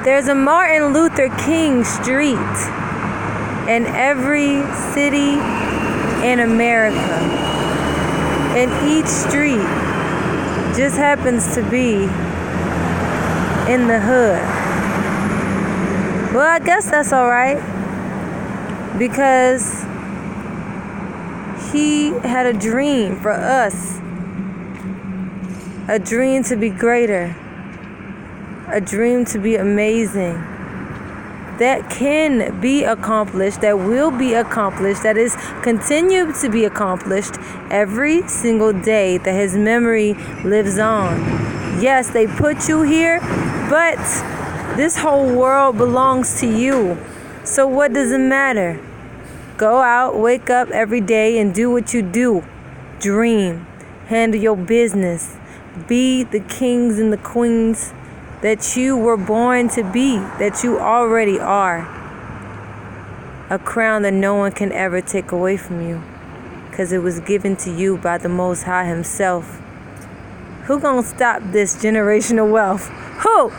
There's a Martin Luther King Street in every city in America. And each street just happens to be in the hood. Well, I guess that's alright, because he had a dream for us. A dream to be greater. A dream to be amazing. That can be accomplished, that will be accomplished, that is continued to be accomplished every single day that his memory lives on. Yes, they put you here, but this whole world belongs to you. So what does it matter? Go out, wake up every day and do what you do. Dream. Handle your business. Be the kings and the queens that you were born to be, that you already are. A crown that no one can ever take away from you, because it was given to you by the Most High himself. Who gonna stop this generational wealth? Who?